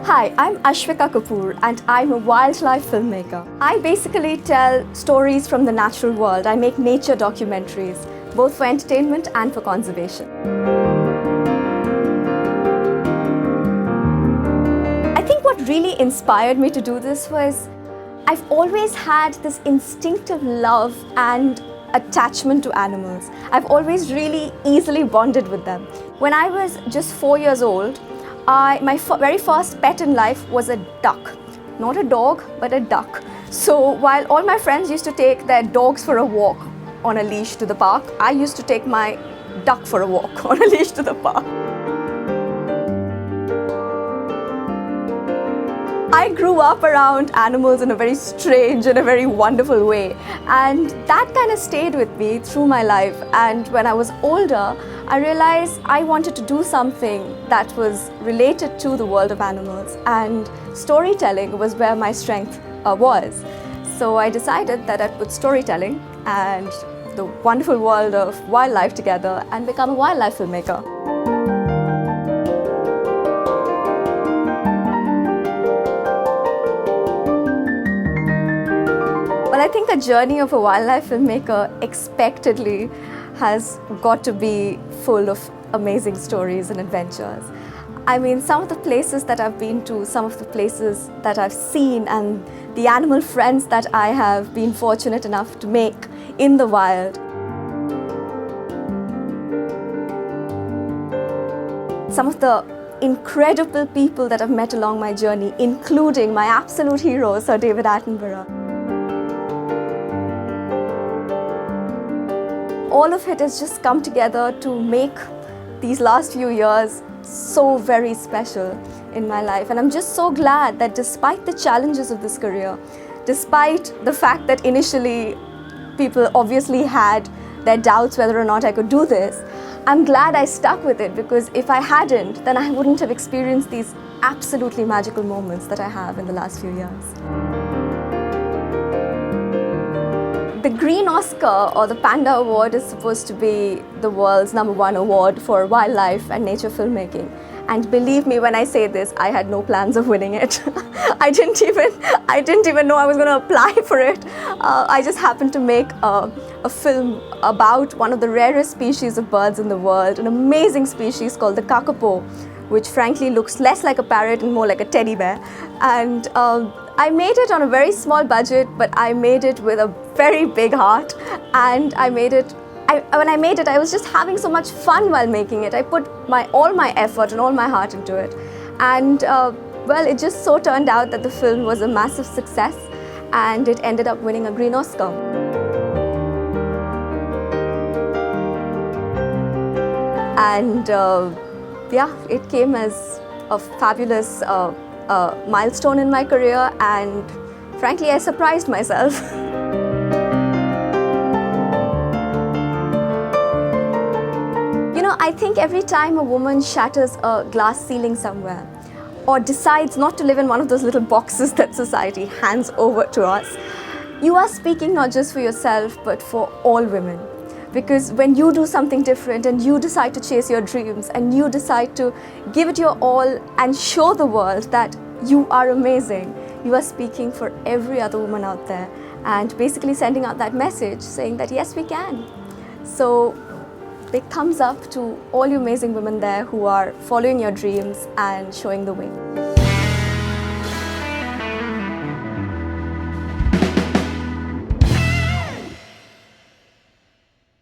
Hi, I'm Ashwika Kapur and I'm a wildlife filmmaker. I basically tell stories from the natural world. I make nature documentaries, both for entertainment and for conservation. I think what really inspired me to do this was I've always had this instinctive love and attachment to animals. I've always really easily bonded with them. When I was just 4 years old, my very first pet in life was a duck. Not a dog, but a duck. So while all my friends used to take their dogs for a walk on a leash to the park, I used to take my duck for a walk on a leash to the park. I grew up around animals in a very strange and a very wonderful way, and that kind of stayed with me through my life. And when I was older, I realized I wanted to do something that was related to the world of animals, and storytelling was where my strength was. So I decided that I'd put storytelling and the wonderful world of wildlife together and become a wildlife filmmaker. Well, I think the journey of a wildlife filmmaker expectedly has got to be full of amazing stories and adventures. I mean, some of the places that I've been to, some of the places that I've seen, and the animal friends that I have been fortunate enough to make in the wild. Some of the incredible people that I've met along my journey, including my absolute hero, Sir David Attenborough. All of it has just come together to make these last few years so very special in my life. And I'm just so glad that despite the challenges of this career, despite the fact that initially people obviously had their doubts whether or not I could do this, I'm glad I stuck with it, because if I hadn't, then I wouldn't have experienced these absolutely magical moments that I have in the last few years. The Green Oscar, or the Panda Award, is supposed to be the world's #1 award for wildlife and nature filmmaking. And believe me when I say this, I had no plans of winning it. I didn't even know I was going to apply for it. I just happened to make a film about one of the rarest species of birds in the world, an amazing species called the kakapo, which frankly looks less like a parrot and more like a teddy bear. And I made it on a very small budget, but I made it with a very big heart. And when I made it, I was just having so much fun while making it. I put all my effort and all my heart into it. And well, it just so turned out that the film was a massive success, and it ended up winning a Green Oscar. And yeah, it came as a fabulous milestone in my career, and frankly, I surprised myself. You know, I think every time a woman shatters a glass ceiling somewhere, or decides not to live in one of those little boxes that society hands over to us, you are speaking not just for yourself, but for all women. Because when you do something different and you decide to chase your dreams and you decide to give it your all and show the world that you are amazing, you are speaking for every other woman out there and basically sending out that message saying that yes, we can. So big thumbs up to all you amazing women there who are following your dreams and showing the way.